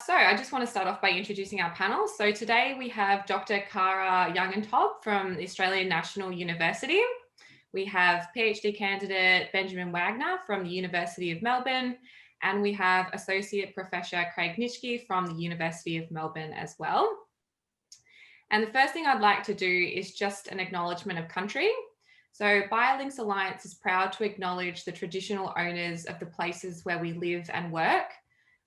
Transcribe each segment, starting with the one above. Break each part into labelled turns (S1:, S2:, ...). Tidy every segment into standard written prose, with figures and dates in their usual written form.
S1: So I just want to start off by introducing our panel. So today we have Dr. Kara Youngentob from the Australian National University. We have PhD candidate Benjamin Wagner from the University of Melbourne, and we have Associate Professor Craig Nitschke from the University of Melbourne as well. And the first thing I'd like to do is just an acknowledgement of country. So Biolinks Alliance is proud to acknowledge the traditional owners of the places where we live and work.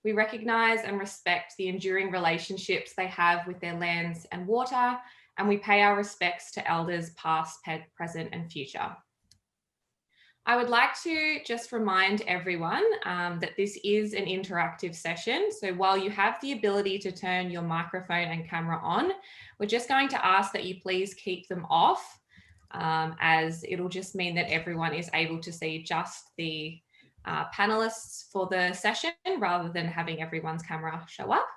S1: We recognise and respect the enduring relationships they have with their lands and water, and we pay our respects to elders past, present and future. I would like to just remind everyone that this is an interactive session. So while you have the ability to turn your microphone and camera on, we're just going to ask that you please keep them off, as it'll just mean that everyone is able to see just the panelists for the session rather than having everyone's camera show up.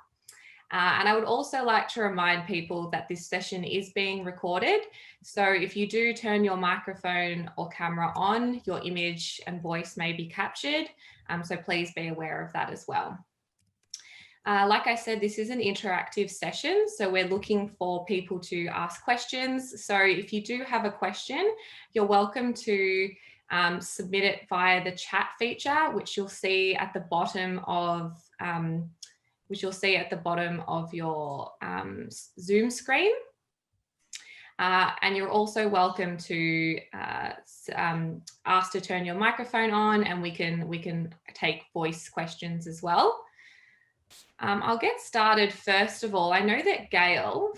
S1: And I would also like to remind people that this session is being recorded. So if you do turn your microphone or camera on, your image and voice may be captured. So please be aware of that as well. Like I said, this is an interactive session, so we're looking for people to ask questions. So if you do have a question, you're welcome to submit it via the chat feature, which you'll see at the bottom of your Zoom screen. And you're also welcome to ask to turn your microphone on, and we can take voice questions as well. I'll get started first of all. I know that Gail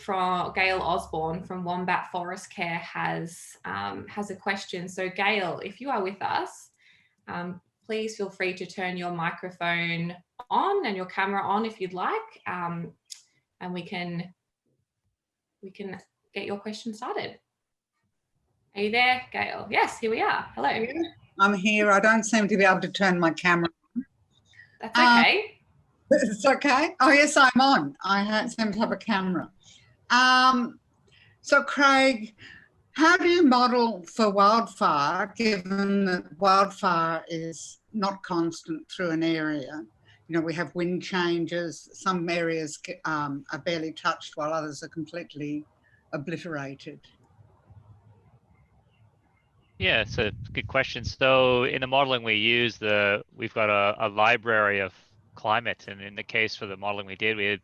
S1: Osborne from Wombat Forest Care has a question. So Gail, if you are with us, please feel free to turn your microphone on and your camera on if you'd like, and we can get your question started. Are you there, Gail? Yes, here we are. Hello.
S2: I'm here. I don't seem to be able to turn my camera on.
S1: That's okay.
S2: It's okay. Oh yes, I'm on. I seem to have a camera. So Craig, how do you model for wildfire, given that wildfire is not constant through an area? You know, we have wind changes. Some areas are barely touched while others are completely obliterated.
S3: Yeah, it's a good question. So in the modeling we use, we've got a library of climate, and in the case for the modeling we did, we had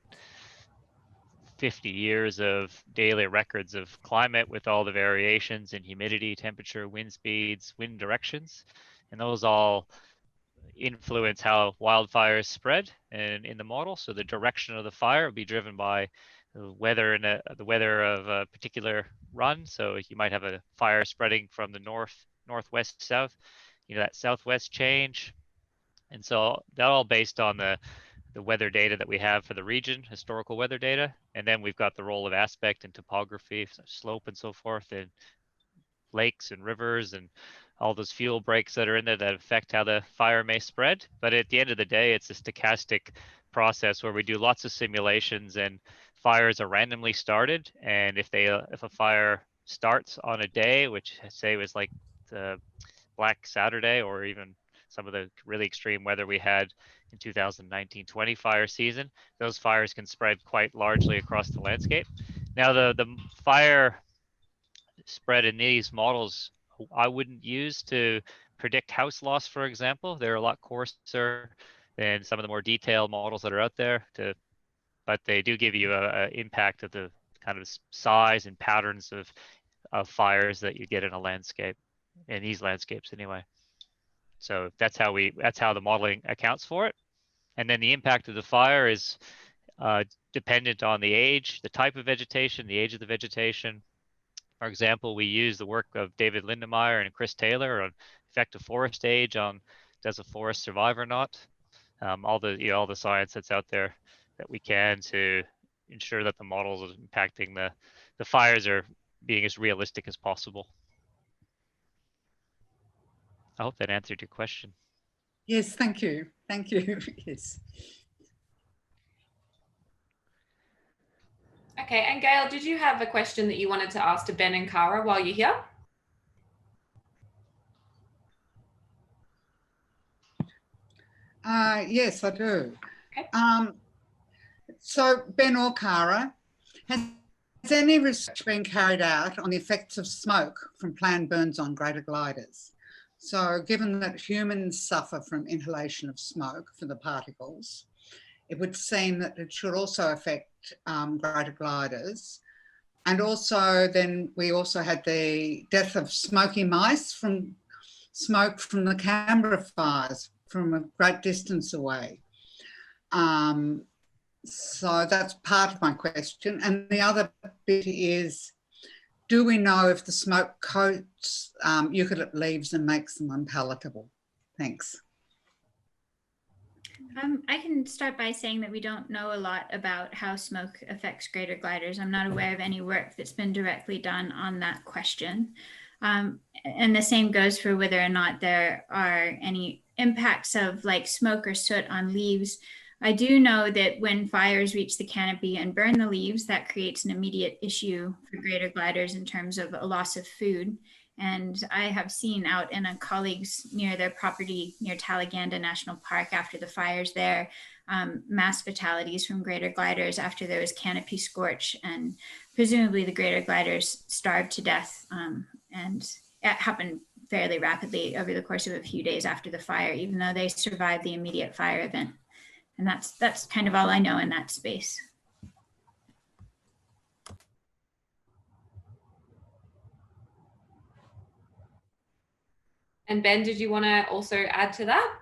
S3: 50 years of daily records of climate with all the variations in humidity, temperature, wind speeds, wind directions, and those all influence how wildfires spread in the model. So the direction of the fire will be driven by the weather and the weather of a particular run. So you might have a fire spreading from the northwest south, that southwest change. And so that all based on the weather data that we have for the region, historical weather data. And then we've got the role of aspect and topography, slope and so forth, and lakes and rivers and all those fuel breaks that are in there that affect how the fire may spread. But at the end of the day, it's a stochastic process where we do lots of simulations, and fires are randomly started. And if a fire starts on a day, which say was like the Black Saturday, or even some of the really extreme weather we had in 2019-20 fire season, those fires can spread quite largely across the landscape. Now the fire spread in these models I wouldn't use to predict house loss, for example. They're a lot coarser than some of the more detailed models that are out there, but they do give you an impact of the kind of size and patterns of fires that you get in a landscape, in these landscapes anyway. So that's how the modeling accounts for it. And then the impact of the fire is dependent on the age, the type of vegetation, the age of the vegetation. For example, we use the work of David Lindemeyer and Chris Taylor on effective forest age, on does a forest survive or not. All the science that's out there that we can to ensure that the models impacting the fires are being as realistic as possible. I hope that answered your question.
S2: Yes, thank you. Thank you. Yes.
S1: Okay, and Gail, did you have a question that you wanted to ask to Ben and Kara while you're here?
S2: Yes, I do.
S1: Okay.
S2: So Ben or Kara, has any research been carried out on the effects of smoke from planned burns on greater gliders? So given that humans suffer from inhalation of smoke for the particles, it would seem that it should also affect greater gliders. And also then we also had the death of smoky mice from smoke from the Canberra fires from a great distance away. So that's part of my question. And the other bit is, do we know if the smoke coats eucalypt leaves and makes them unpalatable? Thanks.
S4: I can start by saying that we don't know a lot about how smoke affects greater gliders. I'm not aware of any work that's been directly done on that question. And the same goes for whether or not there are any impacts of like smoke or soot on leaves. I do know that when fires reach the canopy and burn the leaves, that creates an immediate issue for greater gliders in terms of a loss of food. And I have seen out in a colleagues near their property near Talaganda National Park after the fires there, mass fatalities from greater gliders after there was canopy scorch, and presumably the greater gliders starved to death. And it happened fairly rapidly over the course of a few days after the fire, even though they survived the immediate fire event. And that's kind of all I know in that space.
S1: And Ben, did you want to also add to that?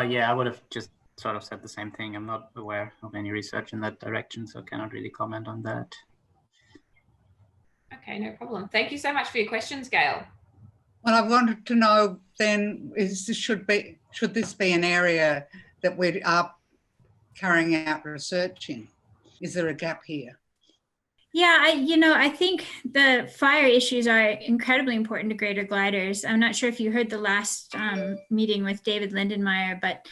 S5: Yeah, I would have just sort of said the same thing. I'm not aware of any research in that direction, so I cannot really comment on that.
S1: Okay, no problem. Thank you so much for your questions, Gail.
S2: Well, I wanted to know then, should this be an area that we are carrying out research in? Is there a gap here?
S4: Yeah, I think the fire issues are incredibly important to greater gliders. I'm not sure if you heard the last meeting with David Lindenmeyer, but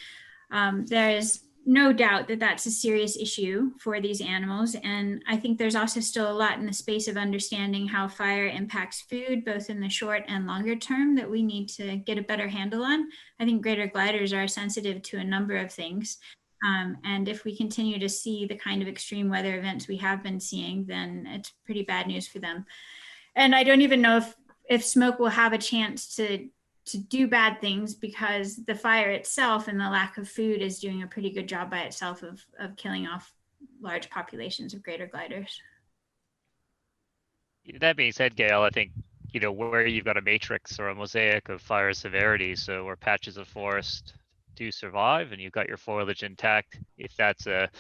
S4: there is no doubt that that's a serious issue for these animals. And I think there's also still a lot in the space of understanding how fire impacts food, both in the short and longer term, that we need to get a better handle on. I think greater gliders are sensitive to a number of things. And if we continue to see the kind of extreme weather events we have been seeing, then it's pretty bad news for them. And I don't even know if smoke will have a chance to do bad things, because the fire itself and the lack of food is doing a pretty good job by itself of killing off large populations of greater gliders.
S3: That being said, Gail, I think, where you've got a matrix or a mosaic of fire severity, so where patches of forest do survive and you've got your foliage intact, if that's a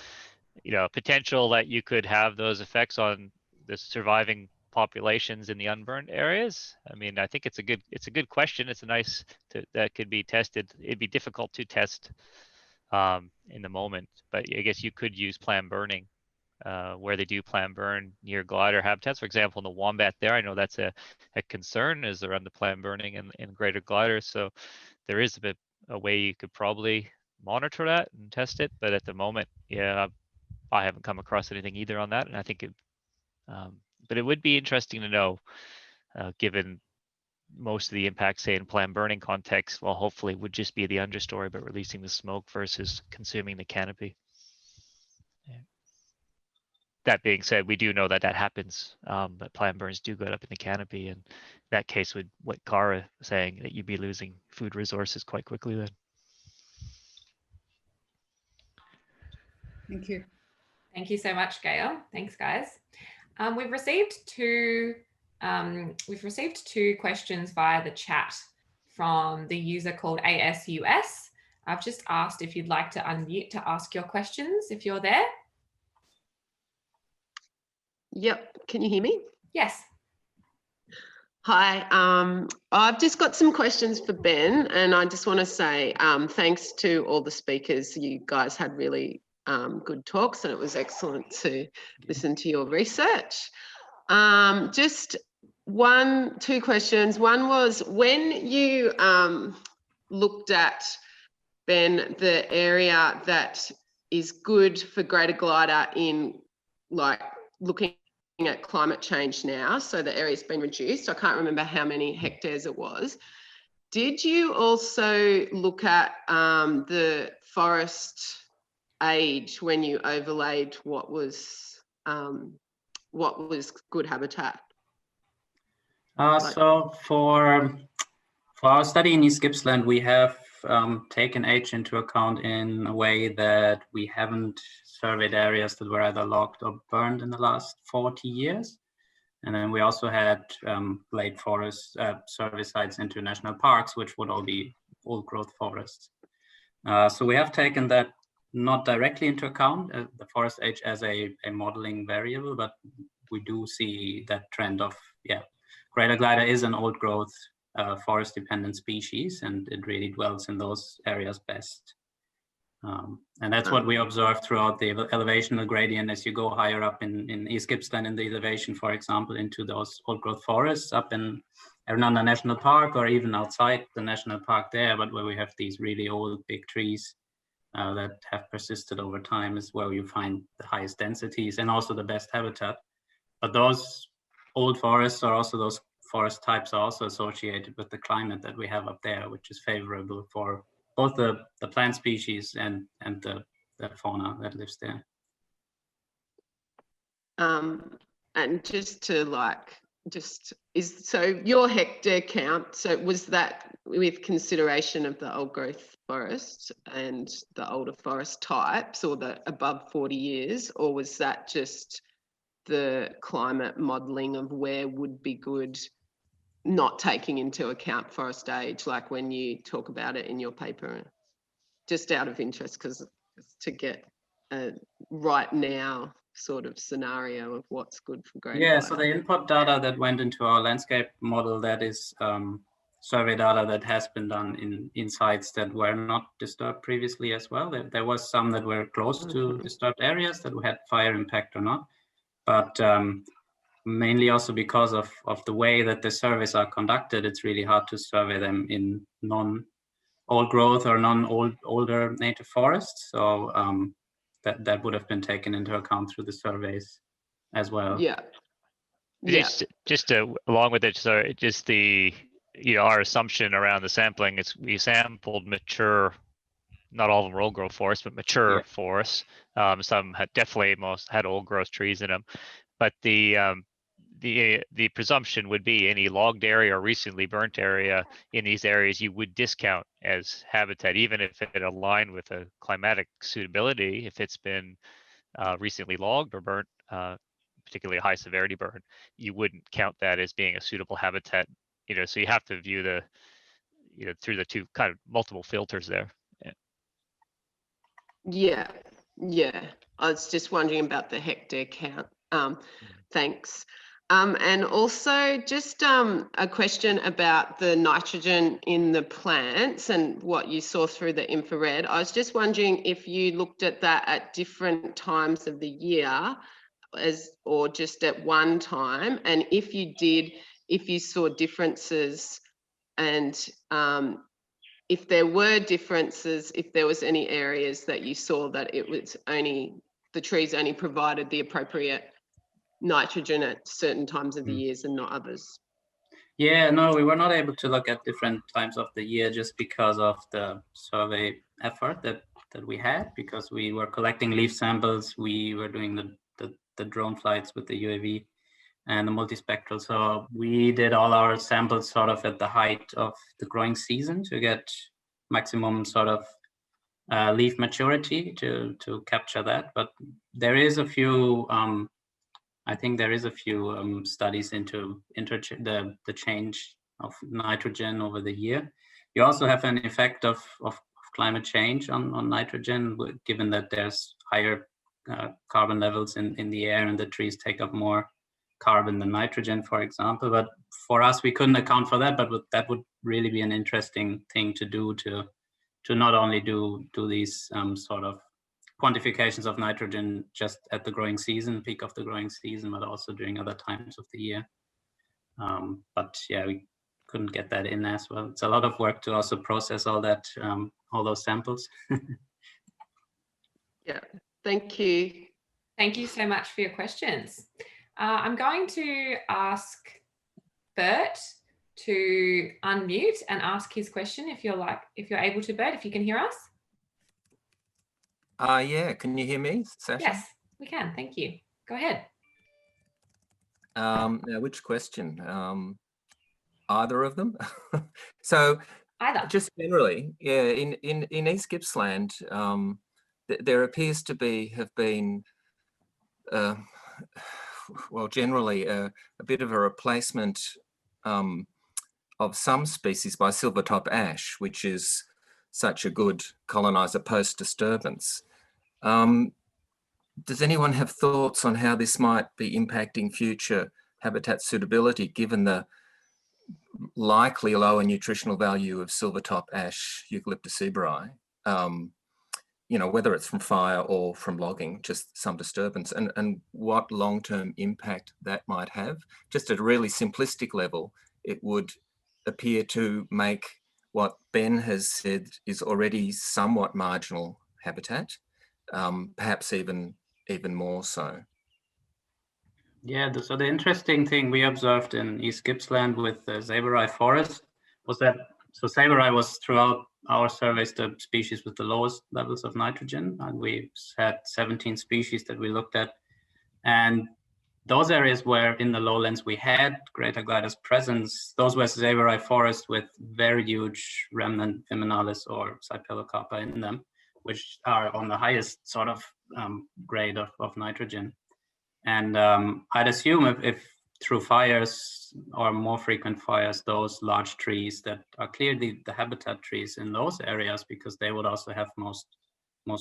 S3: potential that you could have those effects on the surviving populations in the unburned areas. I mean, I think it's a good question. It's a nice that could be tested. It'd be difficult to test in the moment, but I guess you could use planned burning where they do planned burn near glider habitats. For example, in the wombat there, I know that's a concern is around the planned burning in greater gliders. So there is a way you could probably monitor that and test it, but at the moment, yeah, I haven't come across anything either on that. And I think but it would be interesting to know, given most of the impacts, say in planned burning context, well, hopefully would just be the understory, but releasing the smoke versus consuming the canopy. Yeah. That being said, we do know that happens, but planned burns do go up in the canopy, and that case would what Kara was saying, that you'd be losing food resources quite quickly then.
S2: Thank you.
S1: Thank you so much, Gail. Thanks, guys. We've received two questions via the chat from the user called ASUS. I've just asked if you'd like to unmute to ask your questions if you're there.
S6: Yep. Can you hear me?
S1: Yes.
S6: Hi. I've just got some questions for Ben, and I just want to say thanks to all the speakers. You guys had really good talks, and it was excellent to listen to your research. Just two questions. One was, when you looked at, Ben, the area that is good for greater glider in looking at climate change now, so the area's been reduced. I can't remember how many hectares it was. Did you also look at the forest age when you overlaid what was good habitat?
S5: So for our study in East Gippsland, we have taken age into account in a way that we haven't surveyed areas that were either logged or burned in the last 40 years. And then we also had late forest survey sites into national parks, which would all be old growth forests. So we have taken that not directly into account, the forest age as a modeling variable, but we do see that trend of, greater glider is an old growth forest dependent species, and it really dwells in those areas best. And that's what we observe throughout the elevational gradient as you go higher up in East Gippsland in the elevation, for example, into those old growth forests up in Arnanda National Park, or even outside the national park there, but where we have these really old big trees that have persisted over time, is where you find the highest densities and also the best habitat. But those old forests are also, those forest types are also associated with the climate that we have up there, which is favorable for both the plant species and the fauna that lives there.
S6: And just to so your hectare count, so was that with consideration of the old growth forests and the older forest types, or the above 40 years, or was that just the climate modelling of where would be good, not taking into account forest age, like when you talk about it in your paper? Just out of interest, because to get a right now sort of scenario of what's good for greater glider.
S5: So the input data that went into our landscape model, that is survey data that has been done in sites that were not disturbed previously as well. There was some that were close to disturbed areas that had fire impact or not, but mainly also because of the way that the surveys are conducted, it's really hard to survey them in non-old growth or older native forests. So that would have been taken into account through the surveys as well.
S3: Just along with it, so just the our assumption around the sampling is we sampled mature, not all of them were old growth forests, but mature forests. Some had most had old growth trees in them, but the presumption would be any logged area or recently burnt area in these areas you would discount as habitat, even if it aligned with a climatic suitability. If it's been recently logged or burnt, particularly high severity burn, you wouldn't count that as being a suitable habitat. So you have to view the through the two kind of multiple filters there.
S6: I was just wondering about the hectare count. Thanks. And also just a question about the nitrogen in the plants and what you saw through the infrared. I was just wondering if you looked at that at different times of the year, or just at one time, and if you did, if you saw differences, and if there were differences, if there was any areas that you saw that it was only, the trees only provided the appropriate nitrogen at certain times of the years and not others.
S5: No, we were not able to look at different times of the year just because of the survey effort that we had, because we were collecting leaf samples, we were doing the drone flights with the UAV and the multispectral. So we did all our samples sort of at the height of the growing season to get maximum sort of leaf maturity to capture that. But there is a few, I think there is a few studies into the change of nitrogen over the year. You also have an effect of climate change on nitrogen, given that there's higher carbon levels in the air and the trees take up more carbon than nitrogen, for example. But for us, we couldn't account for that, but that would really be an interesting thing to do, to not only do these sort of quantifications of nitrogen just at the growing season, peak of the growing season, but also during other times of the year. But we couldn't get that in as well. It's a lot of work to also process all that, all those samples.
S6: Thank you.
S1: Thank you so much for your questions. I'm going to ask Bert to unmute and ask his question if you're able to, Bert, if you can hear us.
S7: Yeah, can you hear me, Sasha?
S1: Yes, we can. Thank you. Go ahead.
S7: Now, which question? Either of them? So,
S1: Either.
S7: just generally, yeah, in East Gippsland, there appears to have been, well, generally a bit of a replacement of some species by silvertop ash, which is such a good colonizer post-disturbance. Does anyone have thoughts on how this might be impacting future habitat suitability, given the likely lower nutritional value of silvertop ash Eucalyptus seberi? You know, whether it's from fire or from logging, just some disturbance, and what long-term impact that might have. Just at a really simplistic level, it would appear to make what Ben has said is already somewhat marginal habitat, perhaps even more so.
S5: Yeah, so the interesting thing we observed in East Gippsland with the Saberi forest was that, so Saberi was throughout our surveys the species with the lowest levels of nitrogen, and we had 17 species that we looked at. And those areas where in the lowlands we had greater gliders presence, those were Saberi forest with very huge remnant Viminalis or Cypelocarpa in them, which are on the highest sort of grade of nitrogen. And I'd assume if through fires or more frequent fires, those large trees that are clearly the habitat trees in those areas, because they would also have most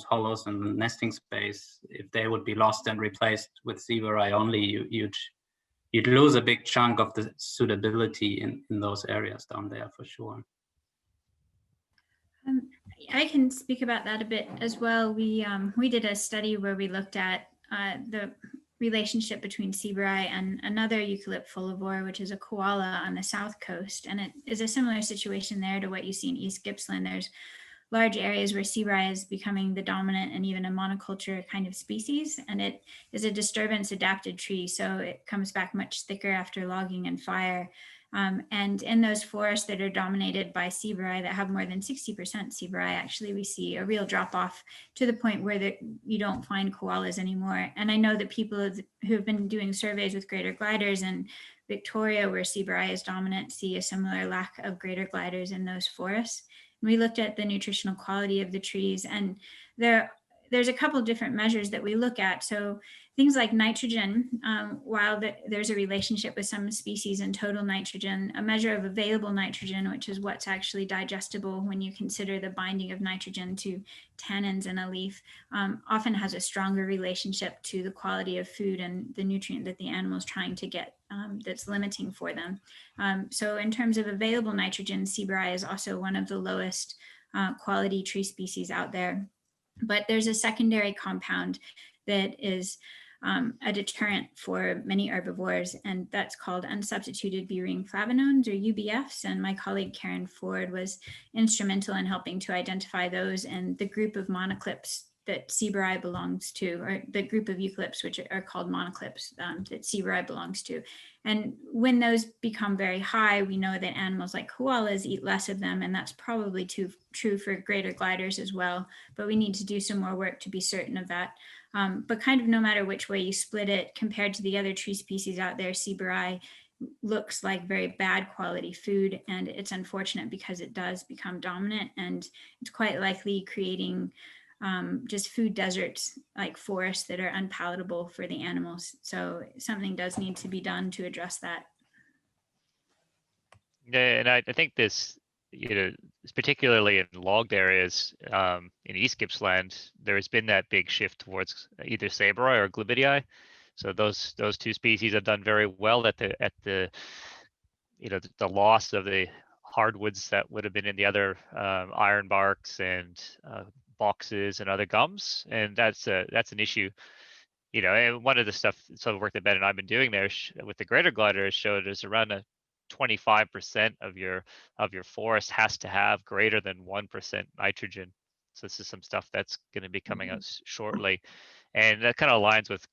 S5: hollows and nesting space, if they would be lost and replaced with Seberi only, you'd lose a big chunk of the suitability in those areas down there for sure.
S4: I can speak about that a bit as well. We did a study where we looked at the relationship between Seberi and another eucalyptolivore, which is a koala on the south coast. And it is a similar situation there to what you see in East Gippsland. There's large areas where Seberi is becoming the dominant and even a monoculture kind of species. And it is a disturbance adapted tree. So it comes back much thicker after logging and fire. And in those forests that are dominated by Seberi, that have more than 60% Seberi, actually we see a real drop off to the point where you don't find koalas anymore. And I know that people who have been doing surveys with greater gliders in Victoria, where Seberi is dominant, see a similar lack of greater gliders in those forests. And we looked at the nutritional quality of the trees, and there's a couple of different measures that we look at. So things like nitrogen, while there's a relationship with some species and total nitrogen, a measure of available nitrogen, which is what's actually digestible when you consider the binding of nitrogen to tannins in a leaf, often has a stronger relationship to the quality of food and the nutrient that the animal is trying to get that's limiting for them. So in terms of available nitrogen, Seberi is also one of the lowest quality tree species out there. But there's a secondary compound that is a deterrent for many herbivores, and that's called unsubstituted burine flavonones, or UBFs. And my colleague Karen Ford was instrumental in helping to identify those and the group of monoclips that Seberi belongs to, or the group of eucalypts which are called monoclips that Seberi belongs to. And when those become very high, we know that animals like koalas eat less of them, and that's probably true for greater gliders as well. But we need to do some more work to be certain of that. But kind of no matter which way you split it, compared to the other tree species out there, Seberi looks like very bad quality food, and it's unfortunate because it does become dominant, and it's quite likely creating just food deserts like forests that are unpalatable for the animals. So something does need to be done to address that.
S3: Yeah, and I think this, particularly in logged areas in East Gippsland, there has been that big shift towards either Saberi or Glibidii. So those two species have done very well at the loss of the hardwoods that would have been in the other iron barks and boxes and other gums, and that's an issue. And one of the some work that Ben and I've been doing there with the greater glider showed is around 25% of your forest has to have greater than 1% nitrogen. So this is some stuff that's going to be coming out shortly, and that kind of aligns with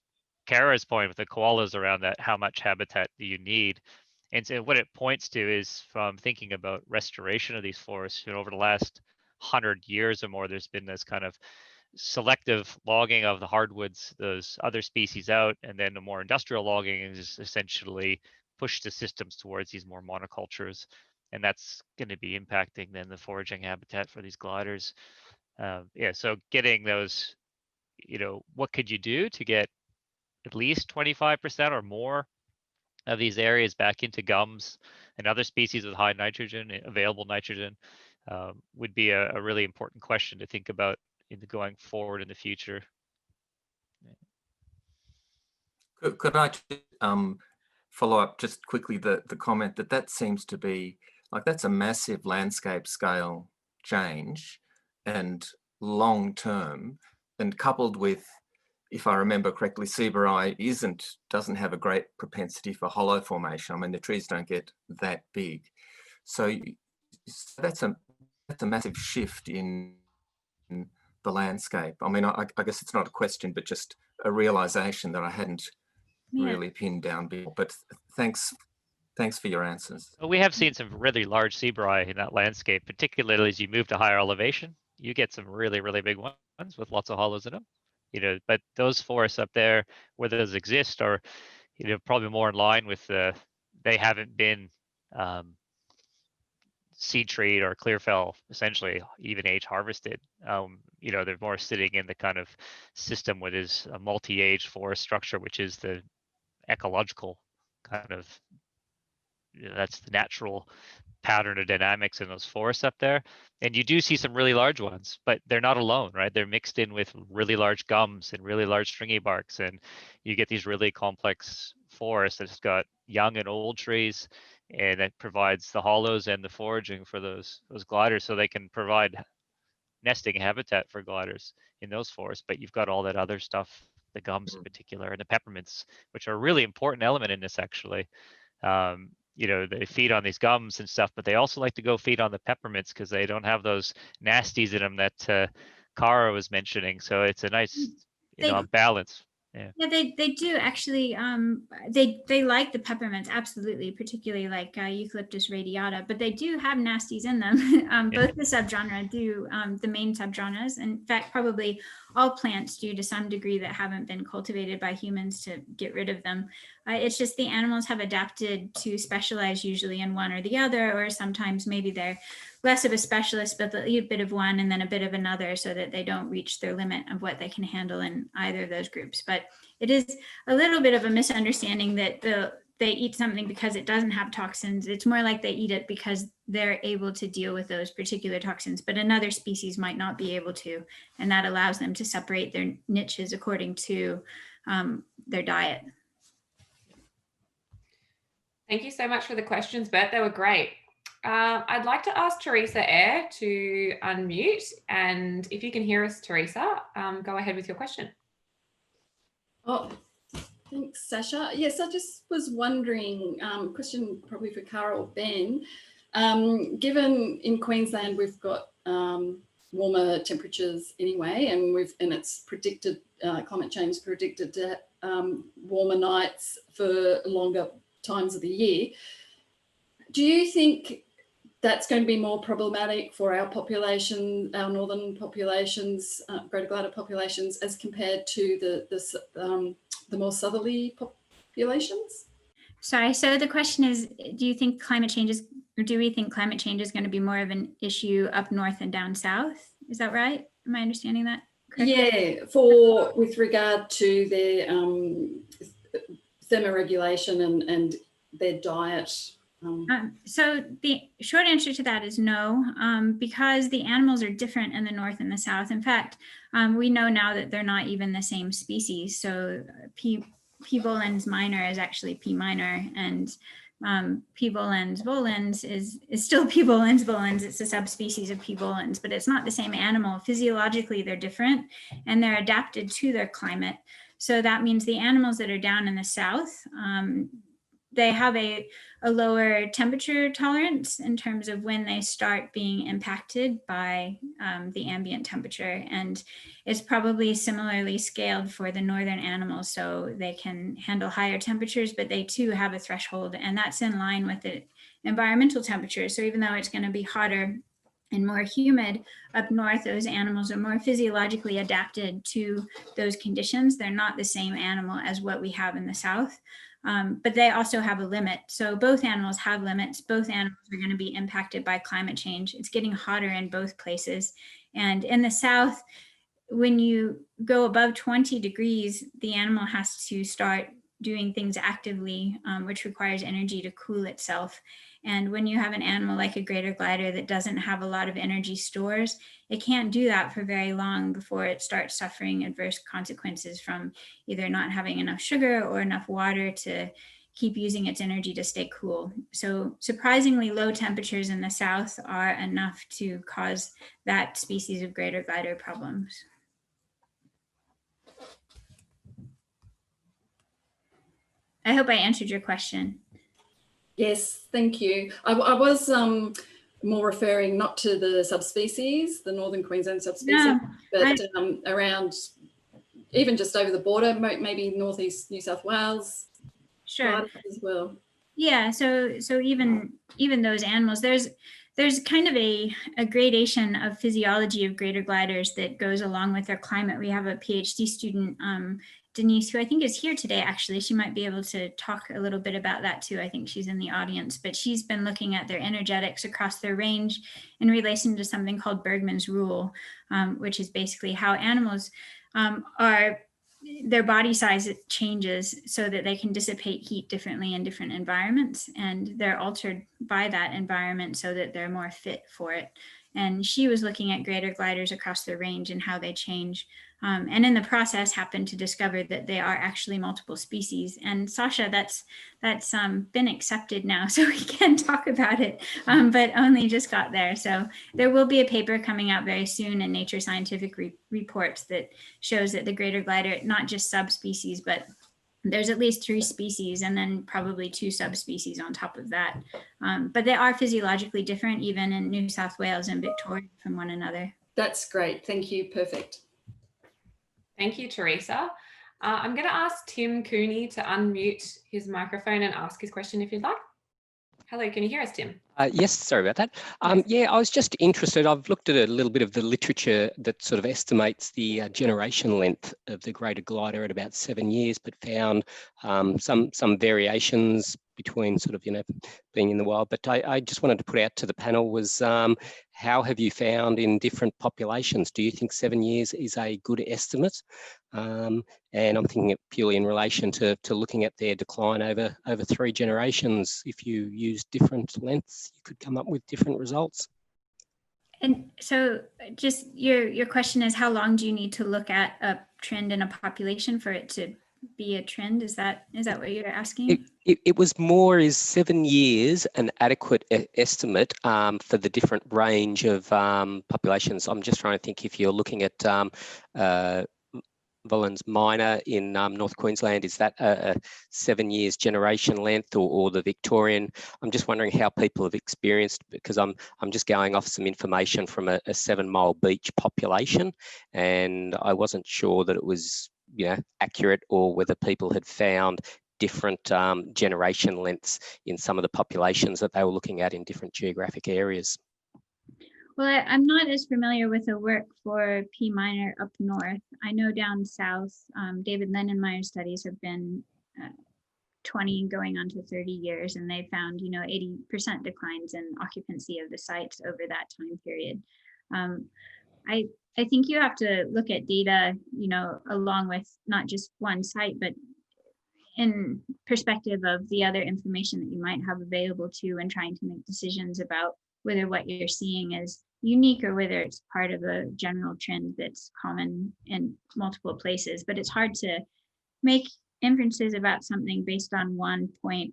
S3: Kara's point with the koalas around that. How much habitat do you need? And so what it points to is, from thinking about restoration of these forests, over the last 100 years or more, there's been this kind of selective logging of the hardwoods, those other species out, and then the more industrial logging is essentially push the systems towards these more monocultures, and that's going to be impacting then the foraging habitat for these gliders. Yeah, so getting those, what could you do to get at least 25% or more of these areas back into gums and other species with high nitrogen, available nitrogen, would be a really important question to think about in the going forward in the future.
S7: Could I follow up just quickly the comment that seems to be like, that's a massive landscape scale change and long term, and coupled with, if I remember correctly, Seabury doesn't have a great propensity for hollow formation. I mean, the trees don't get that big, so that's a massive shift in the landscape. I mean, I guess it's not a question, but just a realization that I hadn't really pinned down before. But thanks for your answers.
S3: Well, we have seen some really large Seabury in that landscape, particularly as you move to higher elevation. You get some really, really big ones with lots of hollows in them. But those forests up there where those exist are, probably more in line with they haven't been seed treed or clear fell, essentially even age harvested. They're more sitting in the kind of system what is a multi-age forest structure, which is the ecological kind of, that's the natural pattern of dynamics in those forests up there. And you do see some really large ones, but they're not alone, right? They're mixed in with really large gums and really large stringy barks, and you get these really complex forests that's got young and old trees, and it provides the hollows and the foraging for those gliders, so they can provide nesting habitat for gliders in those forests. But you've got all that other stuff, the gums in particular, and the peppermints, which are a really important element in this, actually. They feed on these gums and stuff, but they also like to go feed on the peppermints because they don't have those nasties in them that Kara was mentioning. So it's a nice, balance.
S4: Yeah, they do actually. They like the peppermints, absolutely, particularly like Eucalyptus radiata. But they do have nasties in them. Both the subgenre do, the main subgenres. In fact, probably all plants do to some degree that haven't been cultivated by humans to get rid of them. It's just the animals have adapted to specialize usually in one or the other, or sometimes maybe they're less of a specialist, but they'll eat a bit of one and then a bit of another so that they don't reach their limit of what they can handle in either of those groups. But it is a little bit of a misunderstanding that they eat something because it doesn't have toxins. It's more like they eat it because they're able to deal with those particular toxins, but another species might not be able to, and that allows them to separate their niches according to their diet.
S1: Thank you so much for the questions, Bert. They were great. I'd like to ask Teresa Eyre to unmute, and if you can hear us, Teresa, go ahead with your question.
S8: Oh, thanks, Sasha. Yes, I just was wondering, question probably for Kara or Ben, given in Queensland we've got warmer temperatures anyway, and it's predicted, climate change predicted to warmer nights for longer times of the year. Do you think that's going to be more problematic for our population, our northern populations, greater glider populations, as compared to the more southerly populations?
S4: Sorry, so the question is, do we think climate change is going to be more of an issue up north and down south? Is that right? Am I understanding that correctly?
S8: Yeah, with regard to their thermoregulation and their diet.
S4: So the short answer to that is no, because the animals are different in the north and the south. In fact, we know now that they're not even the same species. So P. volans minor is actually P minor, and P. volans volans is still P. volans volans. It's a subspecies of P. volans, but it's not the same animal. Physiologically, they're different, and they're adapted to their climate. So that means the animals that are down in the south, they have a lower temperature tolerance in terms of when they start being impacted by the ambient temperature. And it's probably similarly scaled for the northern animals, so they can handle higher temperatures, but they too have a threshold, and that's in line with the environmental temperature. So even though it's going to be hotter and more humid up north, those animals are more physiologically adapted to those conditions. They're not the same animal as what we have in the south, but they also have a limit. So both animals have limits. Both animals are going to be impacted by climate change. It's getting hotter in both places. And in the south, when you go above 20 degrees, the animal has to start doing things actively, which requires energy to cool itself. And when you have an animal like a greater glider that doesn't have a lot of energy stores, it can't do that for very long before it starts suffering adverse consequences from either not having enough sugar or enough water to keep using its energy to stay cool. So surprisingly low temperatures in the south are enough to cause that species of greater glider problems. I hope I answered your question.
S8: Yes, thank you. I was more referring not to the subspecies, the Northern Queensland subspecies,
S4: No,
S8: but around even just over the border, maybe northeast New South Wales.
S4: Sure.
S8: As well.
S4: Yeah. So even those animals, there's kind of a gradation of physiology of greater gliders that goes along with their climate. We have a PhD student, Denise, who I think is here today, actually. She might be able to talk a little bit about that too. I think she's in the audience, but she's been looking at their energetics across their range in relation to something called Bergman's rule, which is basically how animals their body size changes so that they can dissipate heat differently in different environments, and they're altered by that environment so that they're more fit for it. And she was looking at greater gliders across the range and how they change. And in the process happened to discover that they are actually multiple species. And Sasha, that's been accepted now, so we can talk about it, but only just got there. So there will be a paper coming out very soon in Nature Scientific Reports that shows that the greater glider, not just subspecies, but there's at least 3 species and then probably 2 subspecies on top of that. But they are physiologically different, even in New South Wales and Victoria, from one another.
S8: That's great. Thank you. Perfect.
S1: Thank you, Teresa. I'm going to ask Tim Cooney to unmute his microphone and ask his question if you'd like. Hello, can you hear us, Tim?
S9: Yes, sorry about that. Yeah, I was just interested. I've looked at a little bit of the literature that sort of estimates the generation length of the greater glider at about 7 years, but found some variations between sort of, being in the wild. But I just wanted to put out to the panel was, how have you found in different populations? Do you think 7 years is a good estimate? And I'm thinking it purely in relation to looking at their decline over 3 generations. If you use different lengths, you could come up with different results.
S4: And so just your question is, how long do you need to look at a trend in a population for it to be a trend? Is that what you're asking?
S9: It was more, is 7 years an adequate estimate for the different range of populations? I'm just trying to think, if you're looking at Volans minor in North Queensland, is that a 7 years generation length, or the Victorian? I'm just wondering how people have experienced, because I'm just going off some information from a 7 Mile Beach population, and I wasn't sure that it was accurate, or whether people had found different generation lengths in some of the populations that they were looking at in different geographic areas.
S4: Well, I'm not as familiar with the work for P minor up north. I know down south, David Lindenmeyer's studies have been 20 going on to 30 years, and they found 80% declines in occupancy of the sites over that time period. I think you have to look at data, along with not just one site, but in perspective of the other information that you might have available to you, and trying to make decisions about whether what you're seeing is unique or whether it's part of a general trend that's common in multiple places. But it's hard to make inferences about something based on one point,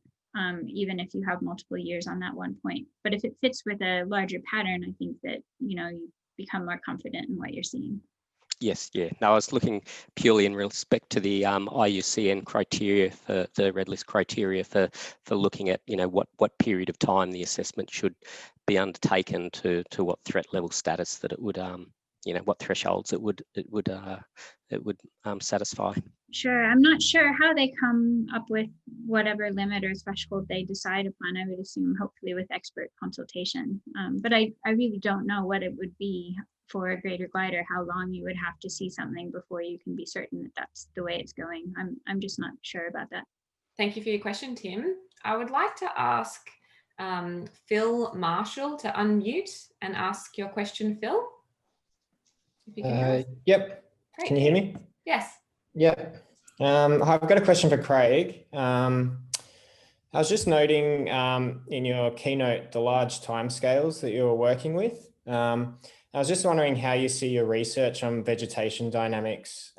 S4: even if you have multiple years on that one point. But if it fits with a larger pattern, I think that you become more confident in what you're seeing.
S9: Yes, yeah. No, I was looking purely in respect to the IUCN criteria, for the red list criteria for looking at what period of time the assessment should be undertaken to what threat level status that it would what thresholds it would satisfy.
S4: Sure. I'm not sure how they come up with whatever limit or threshold they decide upon. I would assume hopefully with expert consultation. But I really don't know what it would be for a greater glider, how long you would have to see something before you can be certain that that's the way it's going. I'm just not sure about that.
S1: Thank you for your question, Tim. I would like to ask Phil Marshall to unmute and ask your question, Phil. If you can hear us.
S10: Yep.
S1: Great.
S10: Can you hear me?
S1: Yes.
S10: Yep. I've got a question for Craig. I was just noting in your keynote the large timescales that you were working with. I was just wondering how you see your research on vegetation dynamics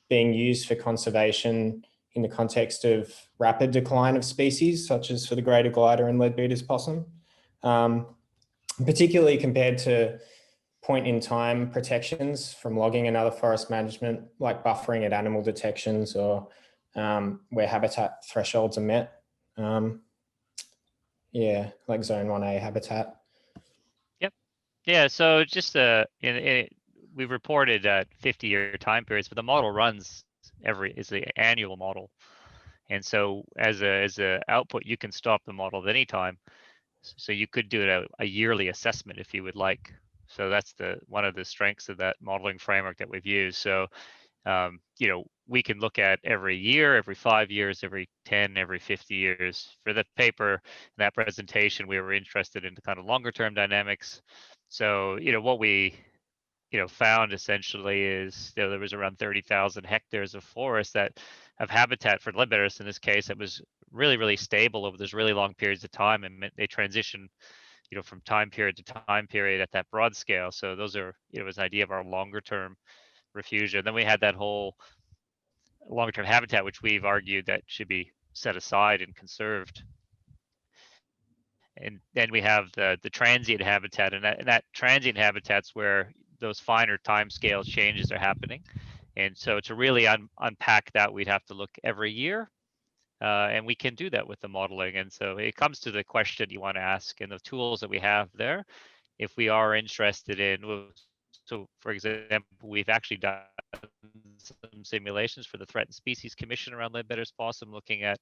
S10: being used for conservation in the context of rapid decline of species, such as for the greater glider and leadbeater's possum, particularly compared to point-in-time protections from logging and other forest management, like buffering at animal detections or where habitat thresholds are met. Yeah, like Zone 1A habitat.
S3: Yep. Yeah, so just we reported 50-year time periods, but the model runs is the annual model. And so as a output, you can stop the model at any time. So you could do a yearly assessment if you would like. So that's one of the strengths of that modeling framework that we've used. So, we can look at every year, every 5 years, every 10, every 50 years. For the paper, in that presentation, we were interested in the kind of longer term dynamics. So, what we, found essentially is there was around 30,000 hectares of forest that have habitat for leadbeaters in this case that was really, really stable over those really long periods of time, and they transition from time period to time period at that broad scale. So those are, was an idea of our longer term refugia. Then we had that whole longer term habitat, which we've argued that should be set aside and conserved. And then we have the transient habitat, and that transient habitat's where those finer time scale changes are happening. And so to really unpack that, we'd have to look every year. And we can do that with the modeling. And so it comes to the question you want to ask and the tools that we have there. If we are interested in, so for example, we've actually done some simulations for the Threatened Species Commission around leadbeater's possum, looking at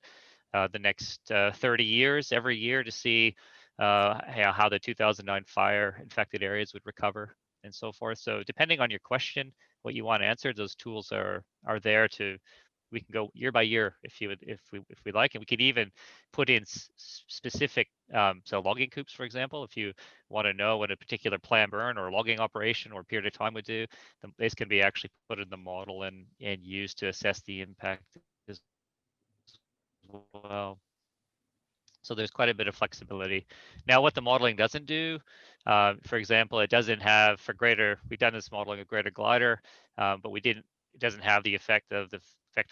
S3: the next 30 years, every year, to see how the 2009 fire infected areas would recover and so forth. So depending on your question, what you want answered, those tools are there to. We can go year by year if we like, and we could even put in specific so logging coops, for example. If you want to know what a particular planned burn or logging operation or period of time would do, this can be actually put in the model and used to assess the impact as well. So there's quite a bit of flexibility. Now, what the modeling doesn't do, for example, it doesn't have we've done this modeling of greater glider, but it doesn't have the effect of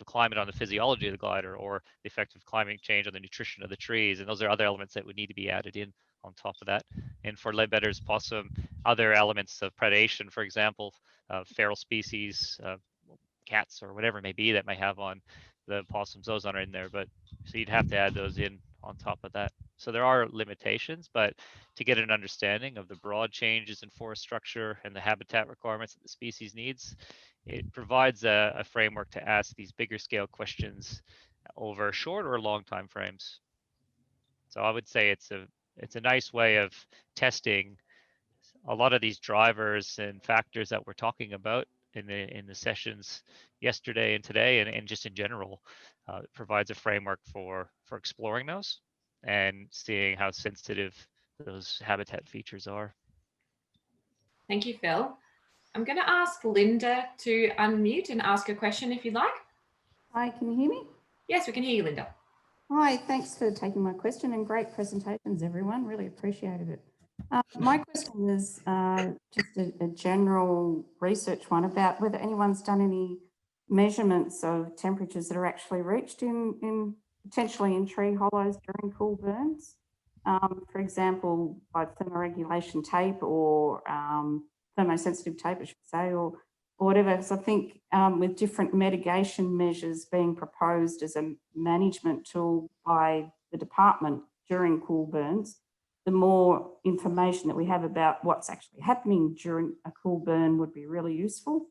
S3: climate on the physiology of the glider, or the effect of climate change on the nutrition of the trees. And those are other elements that would need to be added in on top of that. And for leadbeater's possum, other elements of predation, for example, feral species, cats or whatever it may be that may have on the possums, those aren't in there, but so you'd have to add those in on top of that. So there are limitations, but to get an understanding of the broad changes in forest structure and the habitat requirements that the species needs, it provides a framework to ask these bigger scale questions over short or long time frames. So I would say it's a nice way of testing a lot of these drivers and factors that we're talking about in the sessions yesterday and today, and just in general. It provides a framework for exploring those and seeing how sensitive those habitat features are.
S1: Thank you, Phil. I'm going to ask Linda to unmute and ask a question if you'd like.
S11: Hi, can you hear me?
S1: Yes, we can hear you, Linda.
S11: Hi, thanks for taking my question, and great presentations, everyone. Really appreciated it. My question is just a general research one about whether anyone's done any measurements of temperatures that are actually reached potentially in tree hollows during cool burns. For example, by thermoregulation tape or thermosensitive tape, I should say, or whatever. So I think with different mitigation measures being proposed as a management tool by the department during cool burns, the more information that we have about what's actually happening during a cool burn would be really useful.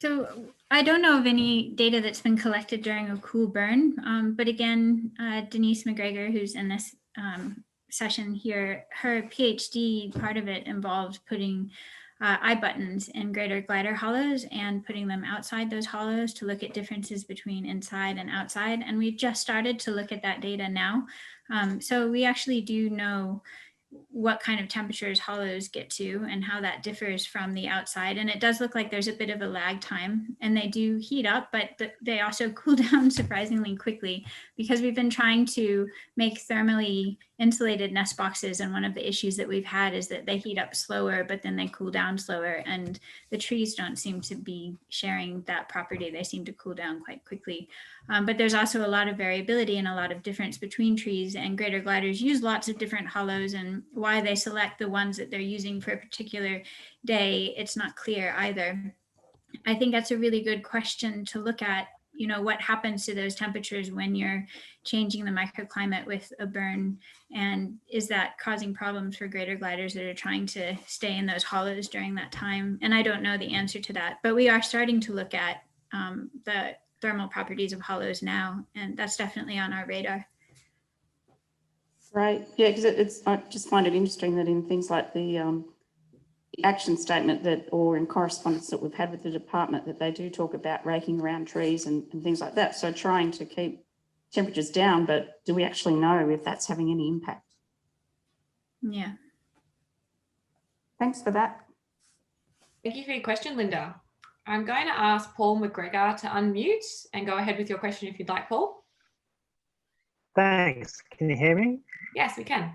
S4: So I don't know of any data that's been collected during a cool burn, but again, Denise McGregor, who's in this session here, her PhD, part of it involved putting eye buttons in greater glider hollows and putting them outside those hollows to look at differences between inside and outside. And we've just started to look at that data now. So we actually do know what kind of temperatures hollows get to and how that differs from the outside. And it does look like there's a bit of a lag time, and they do heat up, but they also cool down surprisingly quickly, because we've been trying to make thermally insulated nest boxes. And one of the issues that we've had is that they heat up slower, but then they cool down slower. And the trees don't seem to be sharing that property. They seem to cool down quite quickly. But there's also a lot of variability and a lot of difference between trees, and greater gliders use lots of different hollows, and why they select the ones that they're using for a particular day, it's not clear either. I think that's a really good question to look at. You know, what happens to those temperatures when you're changing the microclimate with a burn, and is that causing problems for greater gliders that are trying to stay in those hollows during that time? And I don't know the answer to that, but we are starting to look at the thermal properties of hollows now, and that's definitely on our radar.
S11: Right, yeah, because I just find it interesting that in things like the action statement that, or in correspondence that we've had with the department, that they do talk about raking around trees and things like that. So trying to keep temperatures down, but do we actually know if that's having any impact?
S4: Yeah.
S11: Thanks for that.
S1: Thank you for your question, Linda. I'm going to ask Paul McGregor to unmute and go ahead with your question if you'd like, Paul.
S12: Thanks. Can you hear me?
S1: Yes, we can.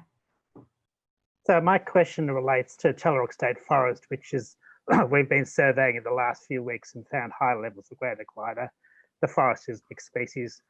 S12: So my question relates to Telerock State Forest, which is we've been surveying in the last few weeks and found high levels of greater glider. The forest is mixed species,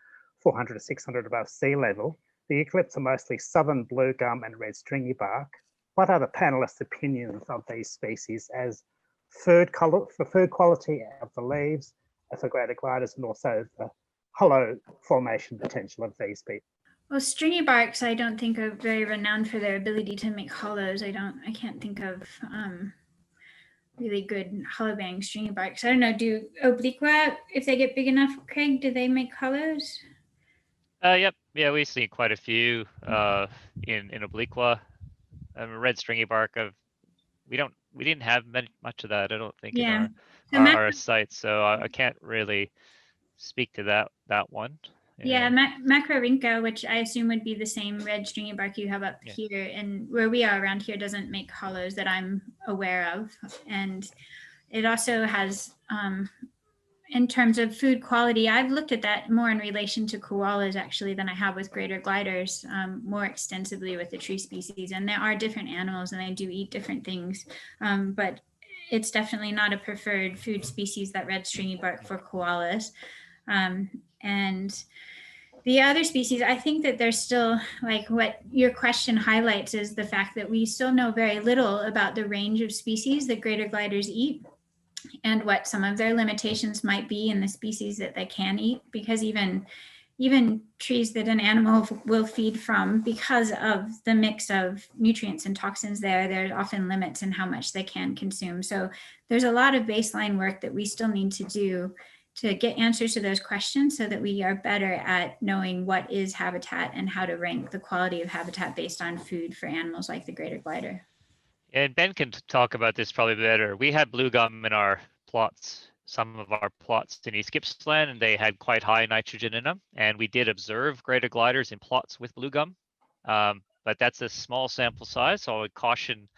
S12: 400 to 600 above sea level. The eucalypts are mostly southern blue gum and red stringy bark. What are the panelists' opinions of these species as food quality of the leaves, for greater gliders, and also the hollow formation potential of these species?
S4: Well, stringy barks, I don't think are very renowned for their ability to make hollows. I can't think of really good hollow bang stringy barks. I don't know, do obliqua, if they get big enough, Craig, do they make hollows?
S3: Yep, yeah, we've seen quite a few in obliqua. Red stringy bark we didn't have much of that, I don't think,
S4: Yeah.
S3: in our site, so I can't really speak to that one.
S4: Yeah, Macrorhyncha, which I assume would be the same red stringy bark you have up here, and where we are around here doesn't make hollows that I'm aware of. And it also has, in terms of food quality, I've looked at that more in relation to koalas actually than I have with greater gliders, more extensively with the tree species. And there are different animals and they do eat different things, but it's definitely not a preferred food species, that red stringy bark, for koalas. And the other species, I think that there's still, like what your question highlights, is the fact that we still know very little about the range of species that greater gliders eat and what some of their limitations might be in the species that they can eat, because even trees that an animal will feed from, because of the mix of nutrients and toxins there are often limits in how much they can consume. So there's a lot of baseline work that we still need to do to get answers to those questions so that we are better at knowing what is habitat and how to rank the quality of habitat based on food for animals like the greater glider.
S3: And Ben can talk about this probably better. We had blue gum in our plots, some of our plots in East Gippsland, and they had quite high nitrogen in them. And we did observe greater gliders in plots with blue gum, but that's a small sample size, so I would caution.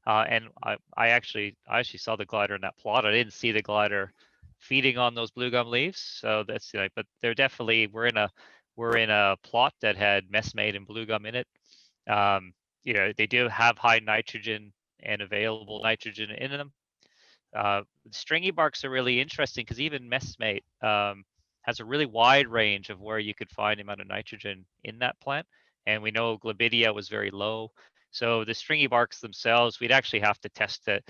S3: And I actually saw the glider in that plot. I didn't see the glider feeding on those blue gum leaves, so that's like. But they're definitely, we're in a plot that had messmate and blue gum in it. You know, they do have high nitrogen and available nitrogen in them. Stringy barks are really interesting because even messmate has a really wide range of where you could find the amount of nitrogen in that plant, and we know Globidia was very low. So the stringy barks themselves, we'd actually have to test that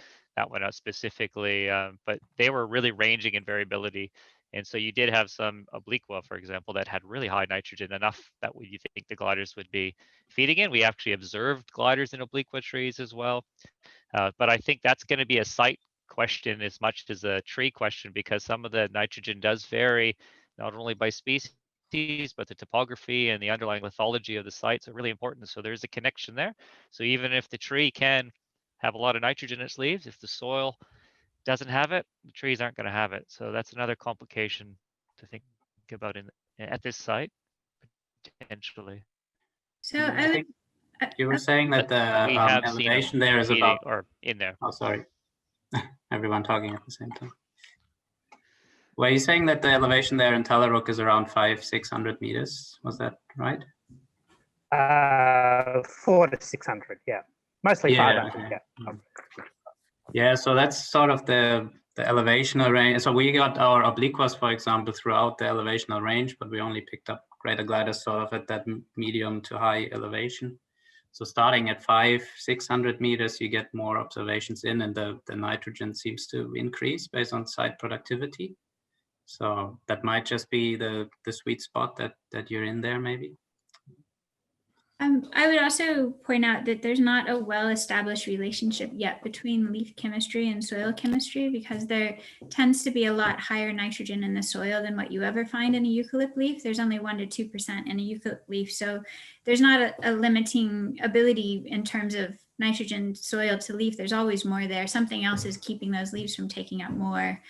S3: one out specifically, but they were really ranging in variability. And so you did have some obliqua, for example, that had really high nitrogen, enough that you think the gliders would be feeding in. We actually observed gliders in obliqua trees as well. But I think that's going to be a site question as much as a tree question, because some of the nitrogen does vary not only by species, but the topography and the underlying lithology of the sites are really important. So there's a connection there. So even if the tree can have a lot of nitrogen in its leaves, if the soil doesn't have it, the trees aren't going to have it. So that's another complication to think about at this site, potentially.
S4: So I would,
S5: you were saying that the
S3: we have
S5: elevation there is about,
S3: or in there.
S5: Oh, sorry. Everyone talking at the same time. Were you saying that the elevation there in Talarook is around 500-600 meters? Was that right?
S12: 400 to 600, yeah. Mostly 500,
S5: okay.
S12: yeah.
S5: Yeah, so that's sort of the elevational range. So we got our obliquas, for example, throughout the elevational range, but we only picked up greater gliders sort of at that medium to high elevation. So starting at 500-600 meters, you get more observations in, and the nitrogen seems to increase based on site productivity. So that might just be the sweet spot that you're in there, maybe.
S4: I would also point out that there's not a well-established relationship yet between leaf chemistry and soil chemistry, because there tends to be a lot higher nitrogen in the soil than what you ever find in a eucalypt leaf. There's only 1 to 2% in a eucalypt leaf. So there's not a limiting ability in terms of nitrogen soil to leaf. There's always more there. Something else is keeping those leaves from taking up more,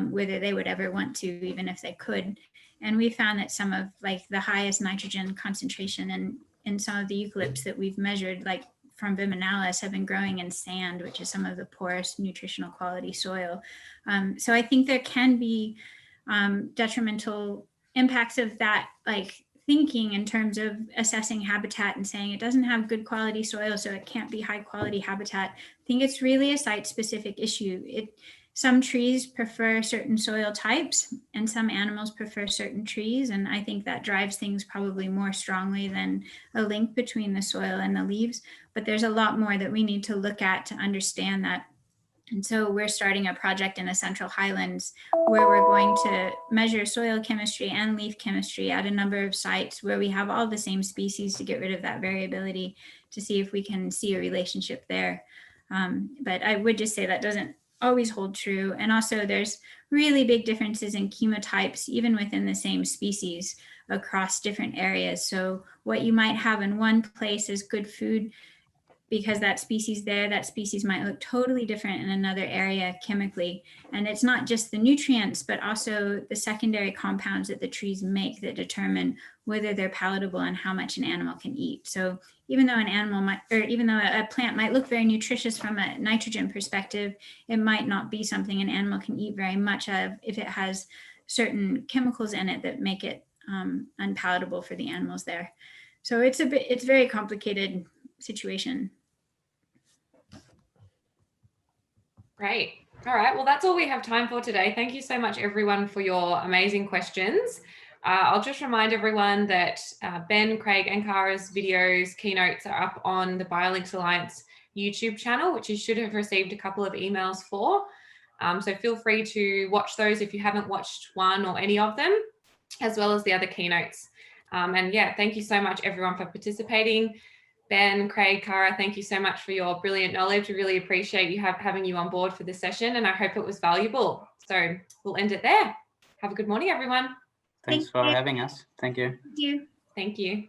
S4: whether they would ever want to, even if they could. And we found that some of like the highest nitrogen concentration in some of the eucalypts that we've measured, like from Viminalis, have been growing in sand, which is some of the poorest nutritional quality soil. So I think there can be detrimental impacts of that, like thinking in terms of assessing habitat and saying it doesn't have good quality soil, so it can't be high quality habitat. I think it's really a site-specific issue. Some trees prefer certain soil types and some animals prefer certain trees. And I think that drives things probably more strongly than a link between the soil and the leaves. But there's a lot more that we need to look at to understand that. And so we're starting a project in the Central Highlands where we're going to measure soil chemistry and leaf chemistry at a number of sites where we have all the same species to get rid of that variability, to see if we can see a relationship there. But I would just say that doesn't always hold true. And also there's really big differences in chemotypes, even within the same species across different areas. So what you might have in one place is good food because that species there, that species might look totally different in another area chemically. And it's not just the nutrients, but also the secondary compounds that the trees make that determine whether they're palatable and how much an animal can eat. So even though an animal might, or even though a plant might look very nutritious from a nitrogen perspective, it might not be something an animal can eat very much of if it has certain chemicals in it that make it unpalatable for the animals there. So it's a very complicated situation.
S1: Great. All right. Well, that's all we have time for today. Thank you so much, everyone, for your amazing questions. I'll just remind everyone that Ben, Craig, and Kara's videos, keynotes are up on the Biolinks Alliance YouTube channel, which you should have received a couple of emails for. So feel free to watch those if you haven't watched one or any of them, as well as the other keynotes. And yeah, thank you so much, everyone, for participating. Ben, Craig, Kara, thank you so much for your brilliant knowledge. We really appreciate having you on board for this session, and I hope it was valuable. So we'll end it there. Have a good morning, everyone.
S5: Thanks for having us. Thank you.
S4: Thank you.
S1: Thank you.